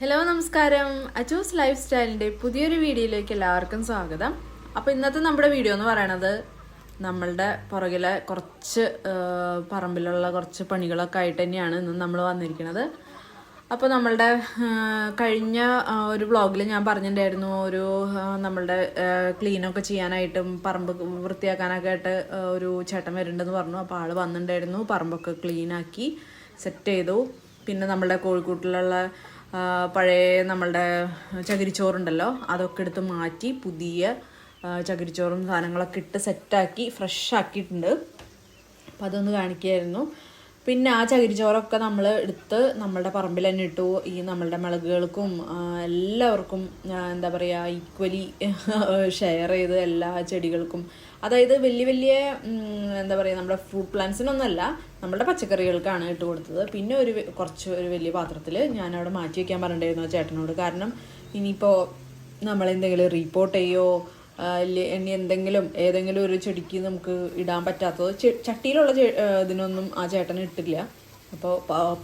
Hello നമസ്കാരം. Achus life സ്റ്റൈലിൻ്റെ പുതിയൊരു വീഡിയോയിലേക്ക് എല്ലാവർക്കും സ്വാഗതം. അപ്പോൾ ഇന്നത്തെ നമ്മുടെ വീഡിയോ എന്ന് പറയണത് നമ്മളുടെ പുറകിലെ കുറച്ച് പറമ്പിലുള്ള കുറച്ച് പണികളൊക്കെ ആയിട്ട് തന്നെയാണ് ഇന്ന് നമ്മൾ വന്നിരിക്കുന്നത്. അപ്പോൾ നമ്മളുടെ കഴിഞ്ഞ ഒരു വ്ളോഗിൽ ഞാൻ പറഞ്ഞിട്ടുണ്ടായിരുന്നു നമ്മളുടെ ക്ലീനൊക്കെ ചെയ്യാനായിട്ടും പറമ്പ് വൃത്തിയാക്കാനൊക്കെ ആയിട്ട് ഒരു ചേട്ടൻ വരുന്നുണ്ടെന്ന് പറഞ്ഞു. അപ്പോൾ ആൾ വന്നിട്ടുണ്ടായിരുന്നു, പറമ്പൊക്കെ ക്ലീനാക്കി സെറ്റ് ചെയ്തു. പിന്നെ നമ്മളുടെ കോഴിക്കോട്ടിലുള്ള പഴയ നമ്മളുടെ ചകിരിച്ചോറുണ്ടല്ലോ അതൊക്കെ എടുത്ത് മാറ്റി പുതിയ ചകിരിച്ചോറും സാധനങ്ങളൊക്കെ ഇട്ട് സെറ്റാക്കി ഫ്രഷ് ആക്കിയിട്ടുണ്ട്. അപ്പം അതൊന്ന് കാണിക്കുകയായിരുന്നു. പിന്നെ ആ ചകിരിച്ചോറൊക്കെ നമ്മൾ എടുത്ത് നമ്മളുടെ പറമ്പിൽ തന്നെ ഇട്ടു. ഈ നമ്മളുടെ മുളകുകൾക്കും എല്ലാവർക്കും എന്താ പറയുക ഈക്വലി ഷെയർ ചെയ്ത് എല്ലാ ചെടികൾക്കും, അതായത് വലിയ വലിയ എന്താ പറയുക നമ്മുടെ ഫ്രൂട്ട് പ്ലാന്റ്സിനൊന്നുമല്ല, നമ്മുടെ പച്ചക്കറികൾക്കാണ് ഇട്ട് കൊടുത്തത്. പിന്നെ ഒരു വലിയ പാത്രത്തിൽ ഞാനവിടെ മാറ്റി വയ്ക്കാൻ പറഞ്ഞിട്ടുണ്ടായിരുന്നു ആ ചേട്ടനോട്. കാരണം ഇനിയിപ്പോൾ നമ്മളെന്തെങ്കിലും റിപ്പോർട്ട് ചെയ്യോ ഇനി ഏതെങ്കിലും ഒരു ചെടിക്ക് നമുക്ക് ഇടാൻ പറ്റാത്തത് ചട്ടിയിലുള്ള ഇതിനൊന്നും ആ ചേട്ടൻ ഇട്ടില്ല. അപ്പോൾ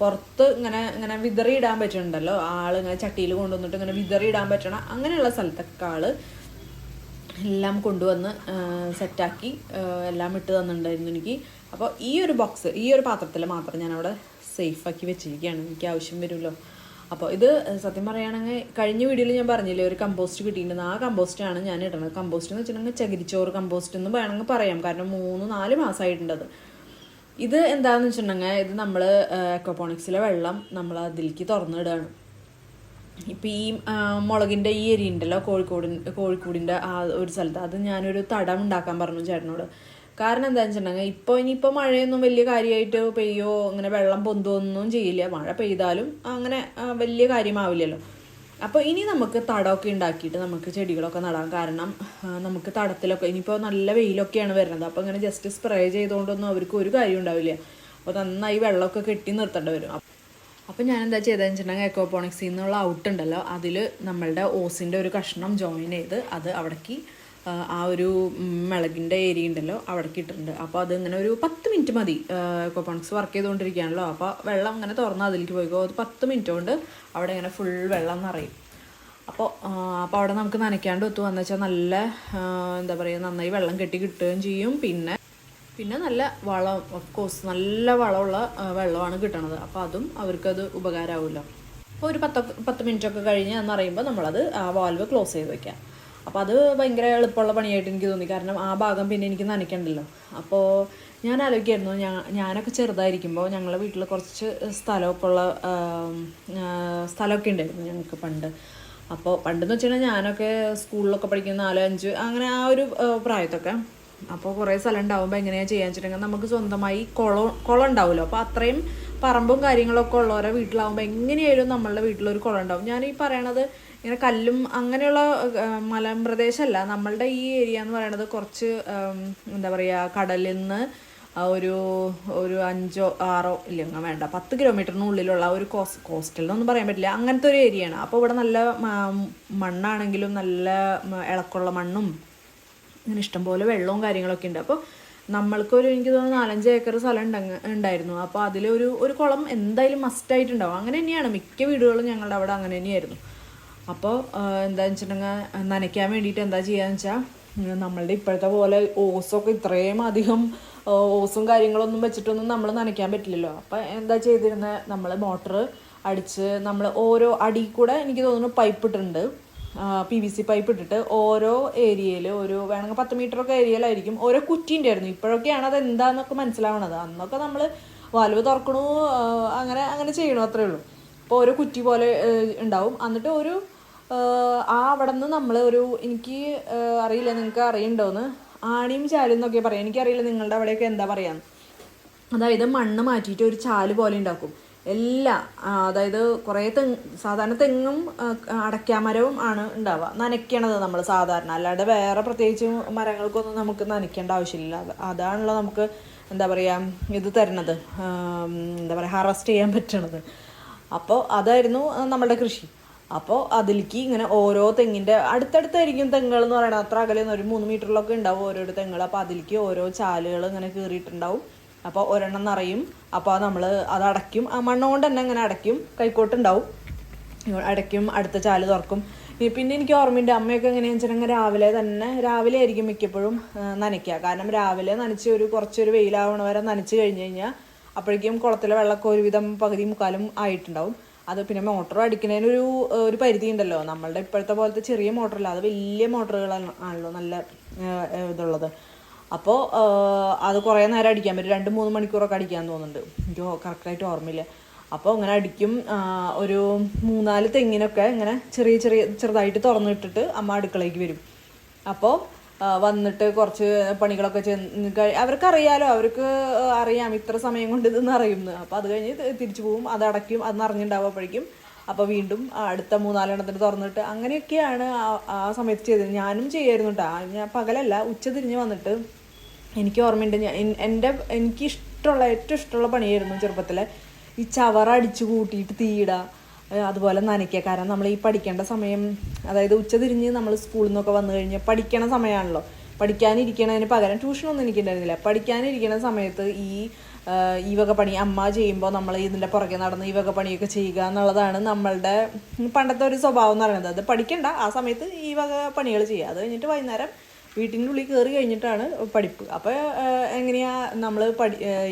പുറത്ത് ഇങ്ങനെ വിതറി ഇടാൻ പറ്റുന്നുണ്ടല്ലോ, ആളിങ്ങനെ ചട്ടിയിൽ കൊണ്ടുവന്നിട്ട് ഇങ്ങനെ വിതറി ഇടാൻ പറ്റണം, അങ്ങനെയുള്ള സ്ഥലത്തൊക്കെ ആള് എല്ലാം കൊണ്ടുവന്ന് സെറ്റാക്കി എല്ലാം ഇട്ട് തന്നിട്ടുണ്ടായിരുന്നു എനിക്ക്. അപ്പോൾ ഈ ഒരു പാത്രത്തിൽ മാത്രം ഞാനവിടെ സേഫാക്കി വെച്ചിരിക്കുകയാണ്, എനിക്ക് ആവശ്യം വരുമല്ലോ. അപ്പോൾ ഇത് സത്യം പറയുകയാണെങ്കിൽ കഴിഞ്ഞ വീഡിയോയിൽ ഞാൻ പറഞ്ഞില്ലേ ഒരു കമ്പോസ്റ്റ് കിട്ടിയിട്ടുണ്ട്, ആ കമ്പോസ്റ്റാണ് ഞാൻ ഇടുന്നത്. കമ്പോസ്റ്റ് എന്ന് വെച്ചിട്ടുണ്ടെങ്കിൽ ചകിരിച്ചോറ് കമ്പോസ്റ്റ് എന്ന് വേണമെങ്കിൽ പറയാം, കാരണം 3-4 മാസമായിട്ടുണ്ട് അത്. ഇത് എന്താണെന്ന് വെച്ചിട്ടുണ്ടെങ്കിൽ ഇത് നമ്മൾ അക്വാപോണിക്സിലെ വെള്ളം നമ്മൾ അതിലേക്ക് തുറന്നിടുകയാണ്. ഇപ്പം ഈ മുളകിൻ്റെ ഈ എരി ഉണ്ടല്ലോ കോഴിക്കോടിൻ്റെ ആ ഒരു സ്ഥലത്ത്, അത് ഞാനൊരു തടം ഉണ്ടാക്കാൻ പറഞ്ഞു ചേട്ടനോട്. കാരണം എന്താണെന്ന് വെച്ചിട്ടുണ്ടെങ്കിൽ ഇനിയിപ്പോൾ മഴയൊന്നും വലിയ കാര്യമായിട്ട് പെയ്യോ അങ്ങനെ വെള്ളം പൊന്തുമൊന്നും ചെയ്യില്ല. മഴ പെയ്താലും അങ്ങനെ വലിയ കാര്യമാവില്ലല്ലോ. അപ്പോൾ ഇനി നമുക്ക് തടമൊക്കെ ഉണ്ടാക്കിയിട്ട് നമുക്ക് ചെടികളൊക്കെ നടാം. കാരണം നമുക്ക് തടത്തിലൊക്കെ ഇനിയിപ്പോൾ നല്ല വെയിലൊക്കെയാണ് വരുന്നത്, അപ്പോൾ ഇങ്ങനെ ജസ്റ്റ് സ്പ്രേ ചെയ്തുകൊണ്ടൊന്നും അവർക്ക് ഒരു കാര്യം ഉണ്ടാവില്ല. അപ്പോൾ നന്നായി വെള്ളമൊക്കെ കെട്ടി നിർത്തേണ്ടി വരും. അപ്പം ഞാൻ എന്താ ചെയ്തതെന്ന് വെച്ചിട്ടുണ്ടെങ്കിൽ അക്വാപോണിക്സിൽ നിന്നുള്ള ഔട്ട് ഉണ്ടല്ലോ അതിൽ നമ്മളുടെ ഓസിൻ്റെ ഒരു കഷ്ണം ജോയിൻ ചെയ്ത് അത് അവിടേക്ക് ആ ഒരു മിളകിൻ്റെ ഏരിയ ഉണ്ടല്ലോ അവിടേക്ക് ഇട്ടിട്ടുണ്ട്. അപ്പോൾ അത് ഇങ്ങനെ ഒരു 10 മിനിറ്റ് മതി. അക്വാപോണിക്സ് വർക്ക് ചെയ്തുകൊണ്ടിരിക്കുകയാണല്ലോ, അപ്പോൾ വെള്ളം ഇങ്ങനെ തുറന്ന് അതിലേക്ക് പോയിക്കോ. 10 മിനിറ്റ് കൊണ്ട് അവിടെ ഇങ്ങനെ ഫുൾ വെള്ളം നിറയും. അപ്പോൾ അവിടെ നമുക്ക് നനയ്ക്കാണ്ട് ഒത്തു വന്നു വെച്ചാൽ നല്ല എന്താ പറയുക നന്നായി വെള്ളം കെട്ടി കിട്ടുകയും ചെയ്യും. പിന്നെ നല്ല വളം, ഓഫ് കോഴ്സ് നല്ല വളമുള്ള വെള്ളമാണ് കിട്ടണത്. അപ്പോൾ അതും അവർക്കത് ഉപകാരമാവുമല്ലോ. അപ്പോൾ ഒരു 10 മിനിറ്റൊക്കെ കഴിഞ്ഞ് എന്ന് പറയുമ്പോൾ നമ്മളത് ആ വാൽവ് ക്ലോസ് ചെയ്ത് വയ്ക്കാം. അപ്പോൾ അത് ഭയങ്കര എളുപ്പമുള്ള പണിയായിട്ട് എനിക്ക് തോന്നി, കാരണം ആ ഭാഗം പിന്നെ എനിക്ക് നനയ്ക്കണ്ടല്ലോ. അപ്പോൾ ഞാൻ ആലോചിക്കായിരുന്നു, ഞാനൊക്കെ ചെറുതായിരിക്കുമ്പോൾ ഞങ്ങളുടെ വീട്ടിൽ കുറച്ച് സ്ഥലമൊക്കെ ഉണ്ടായിരുന്നു ഞങ്ങൾക്ക് പണ്ട്. അപ്പോൾ പണ്ടെന്ന് വെച്ചിട്ടുണ്ടെങ്കിൽ ഞാനൊക്കെ സ്കൂളിലൊക്കെ പഠിക്കുന്ന 4-5 അങ്ങനെ ആ ഒരു പ്രായത്തൊക്കെ. അപ്പോൾ കുറേ സ്ഥലം ഉണ്ടാകുമ്പോൾ എങ്ങനെയാണ് ചെയ്യാന്ന് വെച്ചിട്ടുണ്ടെങ്കിൽ നമുക്ക് സ്വന്തമായി കുളം ഉണ്ടാവുമല്ലോ. അപ്പോൾ അത്രയും പറമ്പും കാര്യങ്ങളൊക്കെ ഉള്ളവരെ വീട്ടിലാവുമ്പോൾ എങ്ങനെയായാലും നമ്മളുടെ വീട്ടിലൊരു കുളം ഉണ്ടാവും. ഞാൻ ഈ പറയണത് ഇങ്ങനെ കല്ലും അങ്ങനെയുള്ള മലമ്പ്രദേശമല്ല, നമ്മളുടെ ഈ ഏരിയ എന്ന് പറയണത് കുറച്ച് എന്താ പറയുക കടലിൽ നിന്ന് ഒരു 5-6 ഇല്ല വേണ്ട 10 കിലോമീറ്ററിനുള്ളിലുള്ള ഒരു കോസ്റ്റൽ എന്നൊന്നും പറയാൻ പറ്റില്ല, അങ്ങനത്തെ ഒരു ഏരിയയാണ്. അപ്പോൾ ഇവിടെ നല്ല മണ്ണാണെങ്കിലും നല്ല ഇളക്കമുള്ള മണ്ണും അങ്ങനെ ഇഷ്ടംപോലെ വെള്ളവും കാര്യങ്ങളൊക്കെ ഉണ്ട്. അപ്പോൾ നമ്മൾക്കൊരു എനിക്ക് തോന്നുന്നു 4-5 ഏക്കർ സ്ഥലം ഉണ്ടായിരുന്നു. അപ്പോൾ അതിലൊരു കുളം എന്തായാലും മസ്റ്റായിട്ടുണ്ടാവും. അങ്ങനെ തന്നെയാണ് മിക്ക വീടുകളും ഞങ്ങളുടെ അവിടെ അങ്ങനെ തന്നെയായിരുന്നു. അപ്പോൾ എന്താണെന്ന് വെച്ചിട്ടുണ്ടെങ്കിൽ നനയ്ക്കാൻ വേണ്ടിയിട്ട് എന്താ ചെയ്യുകയെന്ന് വെച്ചാൽ നമ്മളുടെ ഇപ്പോഴത്തെ പോലെ ഓസൊക്കെ ഇത്രയും അധികം ഓസും കാര്യങ്ങളൊന്നും വെച്ചിട്ടൊന്നും നമ്മൾ നനയ്ക്കാൻ പറ്റില്ലല്ലോ. അപ്പോൾ എന്താ ചെയ്തിരുന്നത്, നമ്മൾ മോട്ടർ അടിച്ച് നമ്മൾ ഓരോ അടി കൂടെ എനിക്ക് തോന്നുന്നു പൈപ്പ് ഇട്ടിട്ടുണ്ട്, PVC പൈപ്പ് ഇട്ടിട്ട് ഓരോ ഏരിയയിൽ വേണമെങ്കിൽ 10 മീറ്ററൊക്കെ ഏരിയയിലായിരിക്കും ഓരോ കുറ്റിൻ്റെ ആയിരുന്നു. ഇപ്പോഴൊക്കെയാണ് അത് എന്താണെന്നൊക്കെ മനസ്സിലാവണത്. അന്നൊക്കെ നമ്മൾ വാൽവ് തുറക്കണു അങ്ങനെ ചെയ്യണു, അത്രേ ഉള്ളൂ. അപ്പോൾ ഓരോ കുറ്റി പോലെ ഉണ്ടാവും. എന്നിട്ട് അവിടെ നിന്ന് നമ്മൾ എനിക്ക് അറിയില്ല നിങ്ങൾക്ക് അറിയണ്ടോന്ന്, ആണിയും ചാലും എന്നൊക്കെ പറയാം, എനിക്കറിയില്ല നിങ്ങളുടെ അവിടെയൊക്കെ എന്താ പറയാന്ന്. അതായത് മണ്ണ് മാറ്റിയിട്ട് ഒരു ചാല് പോലെ ഉണ്ടാക്കും അതായത് കുറേ സാധാരണ തെങ്ങും അടയ്ക്കാമരവും ആണ് ഉണ്ടാവുക നനയ്ക്കണത് നമ്മൾ സാധാരണ, അല്ലാതെ വേറെ പ്രത്യേകിച്ച് മരങ്ങൾക്കൊന്നും നമുക്ക് നനയ്ക്കേണ്ട ആവശ്യമില്ല. അതാണല്ലോ നമുക്ക് എന്താ പറയുക ഇത് തരണത്, എന്താ പറയുക ഹാർവെസ്റ്റ് ചെയ്യാൻ പറ്റണത്. അപ്പോൾ അതായിരുന്നു നമ്മളുടെ കൃഷി. അപ്പോൾ അതിലേക്ക് ഇങ്ങനെ ഓരോ തെങ്ങിൻ്റെ അടുത്തടുത്തായിരിക്കും തെങ്ങുകൾ എന്ന് പറയുന്നത്, അത്ര അകലെയൊന്നും ഒരു 3 മീറ്ററിലൊക്കെ ഉണ്ടാവും ഓരോ തെങ്ങുകൾ. അപ്പോൾ അതിലേക്ക് ഓരോ ചാലുകൾ ഇങ്ങനെ കീറിയിട്ടുണ്ടാവും. അപ്പോൾ ഒരെണ്ണം നിറയും. അപ്പോൾ നമ്മൾ അത് അടയ്ക്കും, ആ മണ്ണ് കൊണ്ട് തന്നെ അങ്ങനെ അടയ്ക്കും. കൈക്കോട്ടുണ്ടാവും. അടയ്ക്കും, അടുത്ത ചാല് തുറക്കും. പിന്നെ എനിക്ക് ഓർമ്മയുണ്ട് അമ്മയൊക്കെ എങ്ങനെയാണെന്ന് വെച്ചിട്ടുണ്ടെങ്കിൽ രാവിലെ ആയിരിക്കും മിക്കപ്പോഴും നനയ്ക്കുക. കാരണം രാവിലെ നനച്ച് കുറച്ചൊരു വെയിലാവണ വരെ നനച്ച് കഴിഞ്ഞ് കഴിഞ്ഞാൽ അപ്പോഴേക്കും കുളത്തിലെ വെള്ളമൊക്കെ ഒരുവിധം പകുതി മുക്കാലും ആയിട്ടുണ്ടാവും. അത് പിന്നെ മോട്ടർ അടിക്കുന്നതിനൊരു പരിധി ഉണ്ടല്ലോ. നമ്മളുടെ ഇപ്പോഴത്തെ പോലത്തെ ചെറിയ മോട്ടറല്ല, അത് വലിയ മോട്ടറുകളാണല്ലോ നല്ല ഇതുള്ളത്. അപ്പോൾ അത് കുറേ നേരം അടിക്കാൻ പറ്റും, 2-3 മണിക്കൂറൊക്കെ അടിക്കാൻ തോന്നുന്നുണ്ട്, എനിക്ക് കറക്റ്റായിട്ട് ഓർമ്മയില്ല. അപ്പോൾ അങ്ങനെ അടിക്കും. ഒരു 3-4 തെങ്ങിനൊക്കെ ഇങ്ങനെ ചെറുതായിട്ട് തുറന്നിട്ടിട്ട് അമ്മ അടുക്കളയ്ക്ക് വരും. അപ്പോൾ വന്നിട്ട് കുറച്ച് പണികളൊക്കെ അവർക്കറിയാലോ, അവർക്ക് അറിയാം ഇത്ര സമയം കൊണ്ട് ഇതെന്ന് അറിയുന്നു. അപ്പോൾ അത് കഴിഞ്ഞ് തിരിച്ചു പോവും, അത് അടയ്ക്കും, അത് നിറഞ്ഞിട്ടുണ്ടാവുമ്പോഴേക്കും അപ്പോൾ വീണ്ടും അടുത്ത 3-4 എണ്ണത്തിന് തുറന്നിട്ട് അങ്ങനെയൊക്കെയാണ് ആ സമയത്ത് ചെയ്തത്. ഞാനും ചെയ്യായിരുന്നു കേട്ടോ. ഞാൻ പകലല്ല, ഉച്ച തിരിഞ്ഞ് വന്നിട്ട് എനിക്ക് ഓർമ്മയുണ്ട്, എനിക്ക് ഏറ്റവും ഇഷ്ടമുള്ള പണിയായിരുന്നു ചെറുപ്പത്തിലെ ഈ ചവറ അടിച്ചു കൂട്ടിയിട്ട് തീയിടുക, അതുപോലെ നനയ്ക്കുക. കാരണം നമ്മൾ ഈ പഠിക്കേണ്ട സമയം, അതായത് ഉച്ച തിരിഞ്ഞ് നമ്മൾ സ്കൂളിൽ നിന്നൊക്കെ വന്നു കഴിഞ്ഞാൽ പഠിക്കണ സമയമാണല്ലോ. പഠിക്കാനിരിക്കണതിന് പകരം ട്യൂഷനൊന്നും എനിക്കുണ്ടായിരുന്നില്ല. പഠിക്കാനിരിക്കുന്ന സമയത്ത് ഈ വക പണി അമ്മ ചെയ്യുമ്പോൾ നമ്മൾ ഇതിൻ്റെ പുറകെ നടന്ന് ഈ വക പണിയൊക്കെ ചെയ്യുക എന്നുള്ളതാണ് നമ്മളുടെ പണ്ടത്തെ ഒരു സ്വഭാവം എന്ന് പറയുന്നത്. അത് പഠിക്കണ്ട, ആ സമയത്ത് ഈ വക പണികൾ ചെയ്യുക. അത് കഴിഞ്ഞിട്ട് വൈകുന്നേരം വീട്ടിൻ്റെ ഉള്ളിൽ കയറി കഴിഞ്ഞിട്ടാണ് പഠിപ്പ്. അപ്പോൾ എങ്ങനെയാ നമ്മൾ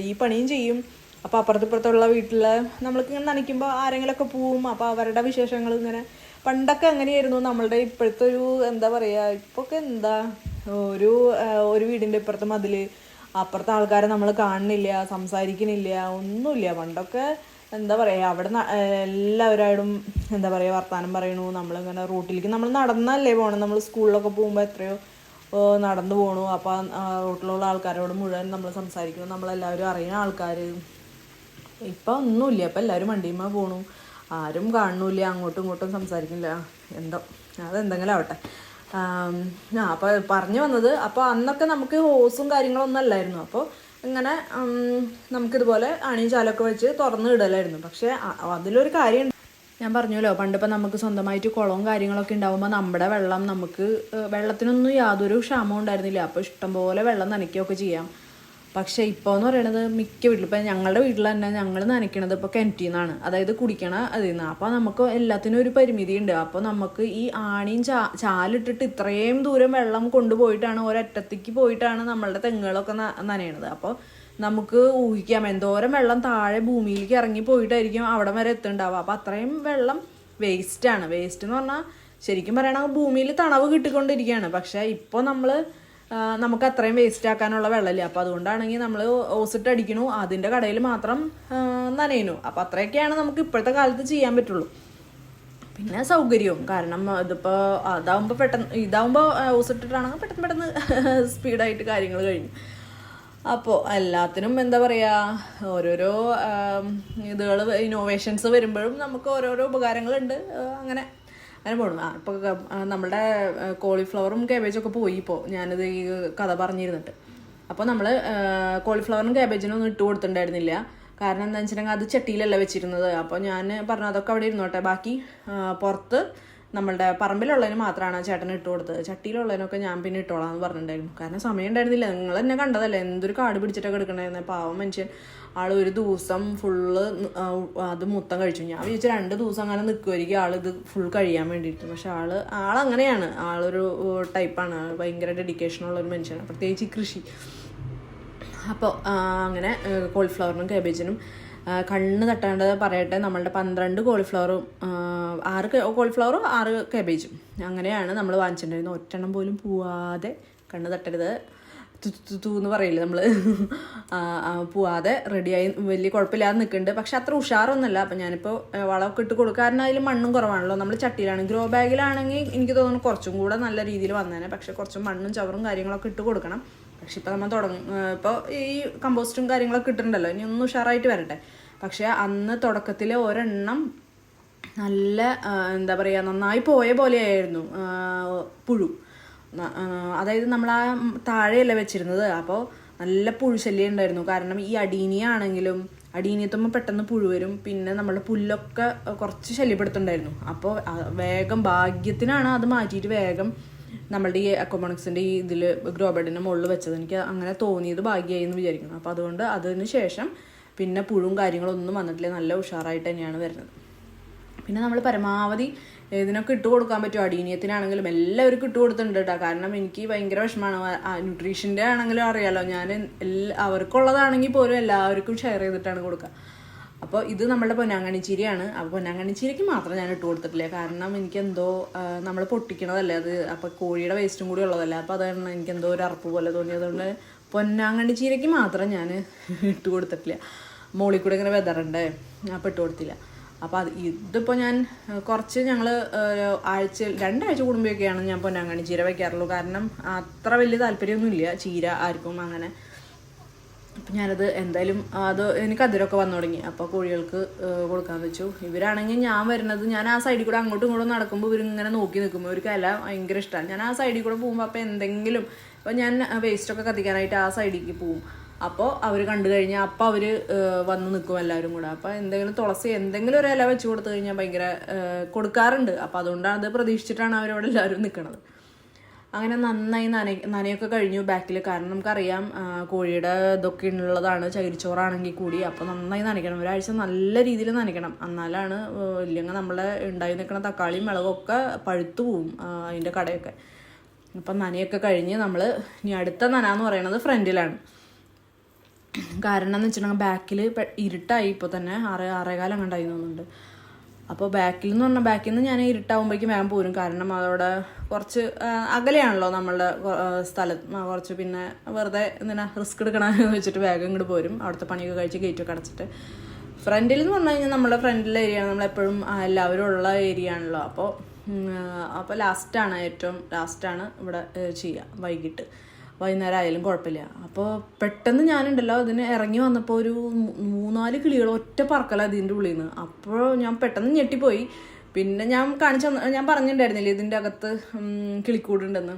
ഈ പണിയും ചെയ്യും. അപ്പോൾ അപ്പുറത്തുള്ള വീട്ടിൽ നമ്മൾക്ക് ഇങ്ങനെ നനയ്ക്കുമ്പോൾ ആരെങ്കിലുമൊക്കെ പോവും. അപ്പോൾ അവരുടെ വിശേഷങ്ങൾ ഇങ്ങനെ പണ്ടൊക്കെ അങ്ങനെയായിരുന്നു. നമ്മളുടെ ഇപ്പോഴത്തെ ഒരു എന്താ പറയുക, ഇപ്പൊക്കെ ഒരു വീടിൻ്റെ ഇപ്പുറത്തെ മതിൽ, അപ്പുറത്തെ ആൾക്കാരെ നമ്മൾ കാണുന്നില്ല, സംസാരിക്കുന്നില്ല, ഒന്നുമില്ല. പണ്ടൊക്കെ എന്താ പറയുക, അവിടെ എല്ലാവരോടും എന്താ പറയുക വർത്താനം പറയണു. നമ്മളിങ്ങനെ റൂട്ടിലേക്ക് നമ്മൾ നടന്നല്ലേ പോകണം. നമ്മൾ സ്കൂളിലൊക്കെ പോകുമ്പോൾ എത്രയോ നടന്നു പോകണു. അപ്പോൾ റൂട്ടിലുള്ള ആൾക്കാരോട് മുഴുവൻ നമ്മൾ സംസാരിക്കുന്നു, നമ്മളെല്ലാവരും അറിയുന്ന ആൾക്കാർ. ഇപ്പം ഒന്നുമില്ല, ഇപ്പം എല്ലാവരും വണ്ടിയുമ്പോൾ പോകണു, ആരും കാണുന്നില്ല, അങ്ങോട്ടും ഇങ്ങോട്ടും സംസാരിക്കില്ല. അതെന്തെങ്കിലും ആവട്ടെ. അപ്പോൾ പറഞ്ഞു വന്നത്, അപ്പോൾ അന്നൊക്കെ നമുക്ക് ഹോസും കാര്യങ്ങളൊന്നും അല്ലായിരുന്നു. അപ്പോൾ ഇങ്ങനെ നമുക്കിതുപോലെ അണിയും ചാലൊക്കെ വെച്ച് തുറന്ന് ഇടലായിരുന്നു. പക്ഷേ അതിലൊരു കാര്യം ഞാൻ പറഞ്ഞല്ലോ, പണ്ടിപ്പോൾ നമുക്ക് സ്വന്തമായിട്ട് കുളവും കാര്യങ്ങളൊക്കെ ഉണ്ടാകുമ്പോൾ നമ്മുടെ വെള്ളത്തിനൊന്നും യാതൊരു ക്ഷാമവും ഉണ്ടായിരുന്നില്ല. അപ്പോൾ ഇഷ്ടംപോലെ വെള്ളം നനയ്ക്കുകയൊക്കെ ചെയ്യാം. പക്ഷേ ഇപ്പോൾ എന്ന് പറയണത് മിക്ക വീട്ടിലും, ഇപ്പം ഞങ്ങളുടെ വീട്ടിൽ തന്നെ ഞങ്ങൾ നനയ്ക്കണത് ഇപ്പോൾ കിണറ്റിൽ നിന്നാണ്, അതായത് കുടിക്കണ അതിൽ നിന്ന്. അപ്പോൾ നമുക്ക് എല്ലാത്തിനും ഒരു പരിമിതി ഉണ്ട്. അപ്പോൾ നമുക്ക് ഈ ആണിയും ചാലിട്ടിട്ട് ഇത്രയും ദൂരം വെള്ളം കൊണ്ടുപോയിട്ടാണ്, ഒരറ്റത്തേക്ക് പോയിട്ടാണ് നമ്മളുടെ തെങ്ങുകളൊക്കെ നനയണത്. അപ്പോൾ നമുക്ക് ഊഹിക്കാം എന്തോരം വെള്ളം താഴെ ഭൂമിയിലേക്ക് ഇറങ്ങി പോയിട്ടായിരിക്കും അവിടെ വരെ എത്തുന്നുണ്ടാവുക. അപ്പോൾ അത്രയും വെള്ളം വേസ്റ്റാണ്. വേസ്റ്റ് എന്ന് പറഞ്ഞാൽ ശരിക്കും പറയണമെങ്കിൽ ഭൂമിയിൽ തണവ് കിട്ടിക്കൊണ്ടിരിക്കുകയാണ്. പക്ഷേ ഇപ്പോൾ നമുക്ക് അത്രയും വേസ്റ്റ് ആക്കാനുള്ള വെള്ളമില്ല. അപ്പോൾ അതുകൊണ്ടാണെങ്കിൽ നമ്മൾ ഓസിട്ട് അടിക്കണു, അതിൻ്റെ കടയിൽ മാത്രം നനയണു. അപ്പോൾ അത്രയൊക്കെയാണ് നമുക്ക് ഇപ്പോഴത്തെ കാലത്ത് ചെയ്യാൻ പറ്റുള്ളൂ. പിന്നെ സൗകര്യവും, കാരണം ഇതിപ്പോൾ ഇതാവുമ്പോൾ ഓസിട്ടിട്ടാണെങ്കിൽ പെട്ടെന്ന് സ്പീഡായിട്ട് കാര്യങ്ങൾ കഴിഞ്ഞു. അപ്പോൾ എല്ലാത്തിനും എന്താ പറയുക, ഓരോരോ ഇന്നോവേഷൻസ് വരുമ്പോഴും നമുക്ക് ഓരോരോ ഉപകാരങ്ങളുണ്ട്. അങ്ങനെ പോകണം. ഇപ്പോൾ നമ്മുടെ കോളിഫ്ലവറും കാബേജൊക്കെ പോയി. ഇപ്പോൾ ഞാനിത് ഈ കഥ പറഞ്ഞിരുന്നിട്ട്, അപ്പോൾ നമ്മൾ കോളിഫ്ലവറും കാബേജിനും ഒന്നും ഇട്ട് കൊടുത്തിട്ടുണ്ടായിരുന്നില്ല. കാരണം എന്താണെന്ന് വെച്ചിട്ടുണ്ടെങ്കിൽ അത് ചട്ടിയിലല്ല വെച്ചിരുന്നത്. അപ്പോൾ ഞാൻ പറഞ്ഞു അതൊക്കെ അവിടെ ഇരുന്നോട്ടെ, ബാക്കി പുറത്ത് നമ്മളുടെ പറമ്പിലുള്ളതിന് മാത്രമാണ് ചേട്ടന് ഇട്ട് കൊടുത്തത്, ചട്ടിയിലുള്ളതിനൊക്കെ ഞാൻ പിന്നെ ഇട്ടോളാം എന്ന് പറഞ്ഞിട്ടുണ്ടായിരുന്നു. കാരണം സമയം ഉണ്ടായിരുന്നില്ല. നിങ്ങൾ തന്നെ കണ്ടതല്ലേ എന്തൊരു കാട് പിടിച്ചിട്ടൊക്കെ എടുക്കണ്ടായിരുന്നു. പാവം മനുഷ്യൻ, ഒരു ദിവസം ഫുള്ള് അത് മൊത്തം കഴിച്ചു. ഞാൻ വിചാരിച്ചു 2 ദിവസം അങ്ങനെ നിൽക്കുമായിരിക്കും ഇത് ഫുൾ കഴിയാൻ വേണ്ടിയിട്ട്. പക്ഷെ ആളങ്ങനെയാണ്, ആളൊരു ടൈപ്പാണ്, ഭയങ്കര ഡെഡിക്കേഷനുള്ളൊരു മനുഷ്യനാണ്, പ്രത്യേകിച്ച് കൃഷി. അപ്പോൾ അങ്ങനെ കോളിഫ്ലവറിനും കാബേജിനും കണ്ണ് തട്ടാണ്ട് പറയട്ടെ, നമ്മളുടെ 12 കോളിഫ്ലവറും 6 കോളിഫ്ലവറും 6 കാബേജും അങ്ങനെയാണ് നമ്മൾ വാങ്ങിച്ചിട്ടുണ്ടായിരുന്നത്. ഒറ്റെണ്ണം പോലും പോവാതെ, കണ്ണ് തട്ടരുത് എന്ന് പറയില്ല നമ്മൾ, പോവാതെ റെഡിയായി വലിയ കുഴപ്പമില്ലാതെ നിൽക്കുന്നുണ്ട്. പക്ഷെ അത്ര ഉഷാറൊന്നുമല്ല. അപ്പം ഞാനിപ്പോൾ വളമൊക്കെ ഇട്ട് കൊടുക്കുക, കാരണം അതിൽ മണ്ണും കുറവാണല്ലോ. നമ്മൾ ചട്ടിയിലാണ്, ഗ്രോ ബാഗിലാണെങ്കിൽ എനിക്ക് തോന്നുന്നു കുറച്ചും കൂടെ നല്ല രീതിയിൽ വന്നേനെ. പക്ഷെ കുറച്ച് മണ്ണും ചവറും കാര്യങ്ങളൊക്കെ ഇട്ട് കൊടുക്കണം. പക്ഷെ ഇപ്പോൾ നമ്മൾ ഇപ്പോൾ ഈ കമ്പോസ്റ്റും കാര്യങ്ങളൊക്കെ ഇട്ടിട്ടുണ്ടല്ലോ, ഇനി ഒന്ന് ഉഷാറായിട്ട് വരട്ടെ. പക്ഷേ അന്ന് തുടക്കത്തിൽ ഒരെണ്ണം നല്ല എന്താ പറയുക നന്നായി പോയ പോലെയായിരുന്നു പുഴു. അതായത് നമ്മൾ ആ താഴെയല്ല വെച്ചിരുന്നത്, അപ്പോൾ നല്ല പുഴുശല്യം ഉണ്ടായിരുന്നു. കാരണം ഈ അടീനിയാണെങ്കിലും അടീനിയത്തുമ്പോൾ പെട്ടെന്ന് പുഴു വരും. പിന്നെ നമ്മുടെ പുല്ലൊക്കെ കുറച്ച് ശല്യപ്പെടുത്തുന്നുണ്ടായിരുന്നു. അപ്പോൾ വേഗം ഭാഗ്യത്തിനാണ് അത് മാറ്റിയിട്ട് വേഗം നമ്മളുടെ ഈ അക്വാപോണിക്സിൻ്റെ ഈ ഇതിൽ ഗ്രോ ബെഡിൻ്റെ മുകളിൽ വെച്ചത്. എനിക്ക് അങ്ങനെ തോന്നിയത് ഭാഗ്യമായി എന്ന് വിചാരിക്കുന്നു. അപ്പോൾ അതുകൊണ്ട് അതിന് ശേഷം പിന്നെ പുഴുവും കാര്യങ്ങളൊന്നും വന്നിട്ടില്ല, നല്ല ഉഷാറായിട്ട് തന്നെയാണ് വരുന്നത്. പിന്നെ നമ്മൾ പരമാവധി ഇതിനൊക്കെ ഇട്ട് കൊടുക്കാൻ പറ്റും. അടീനിയത്തിനാണെങ്കിലും എല്ലാവർക്കും ഇട്ട് കൊടുത്തിട്ടുണ്ട് കേട്ടോ. കാരണം എനിക്ക് ഭയങ്കര വിഷമമാണ്. ന്യൂട്രീഷൻ്റെ ആണെങ്കിലും അറിയാലോ, ഞാൻ അവർക്കുള്ളതാണെങ്കിൽ പോലും എല്ലാവർക്കും ഷെയർ ചെയ്തിട്ടാണ് കൊടുക്കുക. അപ്പോൾ ഇത് നമ്മുടെ പൊന്നാങ്കണ്ണിച്ചീരയാണ്. അപ്പോൾ പൊന്നാങ്കണ്ണിച്ചീരയ്ക്ക് മാത്രം ഞാൻ ഇട്ട് കൊടുത്തിട്ടില്ല. കാരണം എനിക്കെന്തോ നമ്മൾ പൊട്ടിക്കണതല്ലേ അത്, അപ്പോൾ കോഴിയുടെ വേസ്റ്റും കൂടി ഉള്ളതല്ലേ, അപ്പോൾ അതാണ് എനിക്കെന്തോ ഒരു അറപ്പ് പോലെ തോന്നിയതുകൊണ്ട് പൊന്നാങ്കണ്ണിച്ചീരയ്ക്ക് മാത്രം ഞാൻ ഇട്ട് കൊടുത്തിട്ടില്ല. മോളിൽ കൂടെ ഇങ്ങനെ വെതറണ്ടേ, അപ്പോൾ ഇട്ട് കൊടുത്തില്ല. അപ്പോൾ ഇതിപ്പോൾ ഞാൻ കുറച്ച് ഞങ്ങൾ 2 ആഴ്ച കൂടുമ്പോഴൊക്കെയാണ് ഞാൻ പൊന്നാങ്കണ്ണി ചീര വയ്ക്കാറുള്ളൂ. കാരണം അത്ര വലിയ താല്പര്യമൊന്നുമില്ല ചീര ആർക്കും അങ്ങനെ. അപ്പം ഞാനത് എന്തായാലും എനിക്കതിരൊക്കെ വന്നു തുടങ്ങി. അപ്പോൾ കോഴികൾക്ക് കൊടുക്കാമെന്ന് വെച്ചു. ഇവരാണെങ്കിൽ ഞാൻ വരുന്നത്, ഞാൻ ആ സൈഡിൽ കൂടെ അങ്ങോട്ടും ഇങ്ങോട്ടും നടക്കുമ്പോൾ ഇവരിങ്ങനെ നോക്കി നിൽക്കുമ്പോൾ ഇവർക്ക് ഇല ഭയങ്കര ഇഷ്ടമാണ്. ഞാൻ ആ സൈഡിൽ കൂടെ പോകുമ്പോൾ അപ്പോൾ എന്തെങ്കിലും ഇപ്പോൾ ഞാൻ വേസ്റ്റൊക്കെ കത്തിക്കാനായിട്ട് ആ സൈഡിലേക്ക് പോവും. അപ്പോൾ അവർ കണ്ടു കഴിഞ്ഞാൽ അപ്പോൾ അവർ വന്ന് നിൽക്കും എല്ലാവരും കൂടെ. അപ്പോൾ എന്തെങ്കിലും തുളസി എന്തെങ്കിലും ഒരു ഇല വെച്ച് കൊടുത്തു കഴിഞ്ഞാൽ ഭയങ്കര കൊടുക്കാറുണ്ട്. അപ്പോൾ അതുകൊണ്ടാണ് അത് പ്രതീക്ഷിച്ചിട്ടാണ് അവരവിടെ എല്ലാവരും നിൽക്കുന്നത്. അങ്ങനെ നന്നായി നനയൊക്കെ കഴിഞ്ഞു ബാക്കിൽ. കാരണം നമുക്കറിയാം കോഴിയുടെ ഇതൊക്കെ ഉള്ളതാണ്, ചകിരിച്ചോറാണെങ്കിൽ കൂടി. അപ്പോൾ നന്നായി നനയ്ക്കണം, ഒരാഴ്ച നല്ല രീതിയിൽ നനയ്ക്കണം. എന്നാലാണ്, ഇല്ലെങ്കിൽ നമ്മളെ ഉണ്ടായി നിൽക്കുന്ന തക്കാളിയും മുളകൊക്കെ പഴുത്തു പോവും അതിൻ്റെ കടയൊക്കെ. അപ്പം നനയൊക്കെ കഴിഞ്ഞ് നമ്മൾ ഇനി അടുത്ത നന പറയണത് ഫ്രണ്ടിലാണ്. കാരണം എന്ന് വെച്ചിട്ടുണ്ടെങ്കിൽ ബാക്കിൽ ഇരുട്ടായി. ഇപ്പോൾ തന്നെ 6:15 അങ്ങോട്ടായി തോന്നുന്നുണ്ട്. അപ്പോൾ ബാക്കിൽ നിന്ന് ഞാൻ ഇരുട്ടാവുമ്പോഴേക്കും വേഗം പോരും. കാരണം അതവിടെ കുറച്ച് അകലെയാണല്ലോ നമ്മളുടെ സ്ഥലം കുറച്ച്. പിന്നെ വെറുതെ എന്തിനാ റിസ്ക് എടുക്കണമെന്ന് വെച്ചിട്ട് വേഗം ഇങ്ങോട്ട് പോരും. അവിടുത്തെ പണിയൊക്കെ കഴിച്ച് ഗേറ്റൊക്കെ അടച്ചിട്ട്. ഫ്രണ്ടിൽ എന്ന് പറഞ്ഞു കഴിഞ്ഞാൽ നമ്മുടെ ഫ്രണ്ടിലെ ഏരിയ നമ്മളെപ്പോഴും എല്ലാവരും ഉള്ള ഏരിയ ആണല്ലോ. അപ്പോൾ ഏറ്റവും ലാസ്റ്റാണ് ഇവിടെ ചെയ്യുക. വൈകുന്നേരം ആയാലും കുഴപ്പമില്ല. അപ്പോൾ പെട്ടെന്ന് ഞാനുണ്ടല്ലോ ഇതിന് ഇറങ്ങി വന്നപ്പോൾ ഒരു 3-4 കിളികൾ ഒറ്റ പറക്കല ഇതിൻ്റെ ഉള്ളിൽ നിന്ന്. അപ്പോൾ ഞാൻ പെട്ടെന്ന് ഞെട്ടിപ്പോയി. പിന്നെ ഞാൻ പറഞ്ഞിട്ടുണ്ടായിരുന്നില്ലേ ഇതിൻ്റെ അകത്ത് കിളിക്കൂടുണ്ടെന്ന്.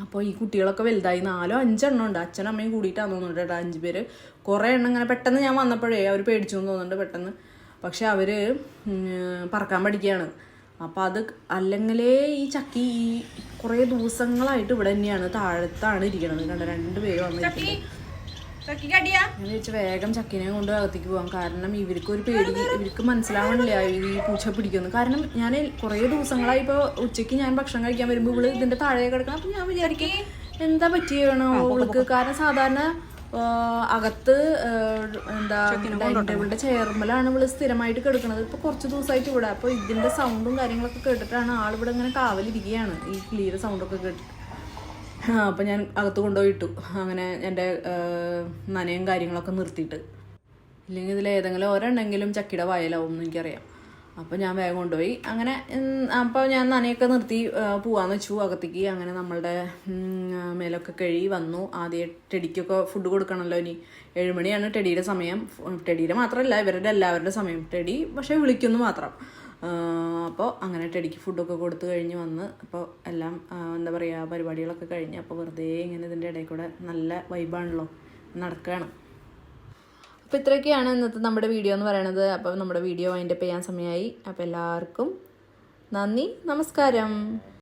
അപ്പോൾ ഈ കുട്ടികളൊക്കെ വലുതായി, 4-5 എണ്ണം ഉണ്ട്. അച്ഛനും അമ്മയും കൂടിയിട്ടാണ് തോന്നുന്നുണ്ട് കേട്ടോ, 5 പേര്. കുറേ എണ്ണം ഇങ്ങനെ പെട്ടെന്ന് ഞാൻ വന്നപ്പോഴേ അവർ പേടിച്ചു എന്ന് തോന്നുന്നുണ്ട് പെട്ടെന്ന്. പക്ഷെ അവർ പറക്കാൻ പഠിക്കുകയാണ്. അപ്പോൾ അത് അല്ലെങ്കിലേ ഈ ചക്കി കുറേ ദിവസങ്ങളായിട്ട് ഇവിടെ തന്നെയാണ്, താഴത്താണ് ഇരിക്കണത്. കണ്ട 2 പേര് വന്നിരിക്കുന്നത്. ഞാൻ വിളിച്ച് വേഗം ചക്കിനെ കൊണ്ട് അകത്തേക്ക് പോകാം. കാരണം ഇവർക്കൊരു പേടി, ഇവർക്ക് മനസ്സിലാവണില്ല ഈ പൂച്ച പിടിക്കുന്നു. കാരണം ഞാൻ കുറേ ദിവസങ്ങളായി ഇപ്പോൾ ഉച്ചയ്ക്ക് ഞാൻ ഭക്ഷണം കഴിക്കാൻ വരുമ്പോൾ ഇവള് ഇതിൻ്റെ താഴെ കിടക്കണം. അപ്പം ഞാൻ വിചാരിക്കും എന്താ പറ്റിയണോ അവൾക്ക്. കാരണം സാധാരണ അകത്ത് ഡൈനിങ് ടേബിളിന്റെ ചെയർമലാണ് ഇവള് സ്ഥിരമായിട്ട് കിടക്കുന്നത്. ഇപ്പൊ കുറച്ച് ദിവസമായിട്ട് ഇവിടെ. അപ്പൊ ഇതിന്റെ സൗണ്ടും കാര്യങ്ങളൊക്കെ കേട്ടിട്ടാണ് ആളിവിടെ ഇങ്ങനെ കാവലിരിക്കുകയാണ്, ഈ ക്ലിയർ സൗണ്ടൊക്കെ കേട്ടിട്ട്. അപ്പൊ ഞാൻ അകത്ത് കൊണ്ടുപോയിട്ടു അങ്ങനെ എൻ്റെ നനയും കാര്യങ്ങളൊക്കെ നിർത്തിയിട്ട്. ഇല്ലെങ്കിൽ ഇതിൽ ഏതെങ്കിലും ഒരെണ്ണെങ്കിലും ചക്കിയുടെ വയലാവും എന്ന് എനിക്കറിയാം. അപ്പോൾ ഞാൻ വേഗം കൊണ്ടുപോയി. അങ്ങനെ അപ്പോൾ ഞാൻ നനയൊക്കെ നിർത്തി പോവാന്ന് വെച്ചു അകത്തേക്ക്. അങ്ങനെ നമ്മളുടെ മേലൊക്കെ കഴുകി വന്നു. ആദ്യം ടെഡിക്കൊക്കെ ഫുഡ് കൊടുക്കണമല്ലോ. ഇനി 7 മണിയാണ് ടെഡിയുടെ സമയം. ടെഡിയുടെ മാത്രമല്ല ഇവരുടെ എല്ലാവരുടെ സമയം. ടെഡി പക്ഷേ വിളിക്കുന്നു മാത്രം. അപ്പോൾ അങ്ങനെ ടെഡിക്ക് ഫുഡൊക്കെ കൊടുത്തു കഴിഞ്ഞ് വന്ന് അപ്പോൾ എല്ലാം എന്താ പറയുക പരിപാടികളൊക്കെ കഴിഞ്ഞ് അപ്പോൾ വെറുതെ ഇങ്ങനെ ഇതിൻ്റെ ഇടയിൽ കൂടെ നല്ല വൈബാണല്ലോ നടക്കുകയാണ്. അപ്പോൾ ഇത്രയൊക്കെയാണ് ഇന്നത്തെ നമ്മുടെ വീഡിയോ എന്ന് പറയുന്നത്. അപ്പോൾ നമ്മുടെ വീഡിയോ വൈൻഡപ്പ് ചെയ്യാൻ സമയമായി. അപ്പോൾ എല്ലാവർക്കും നന്ദി, നമസ്കാരം.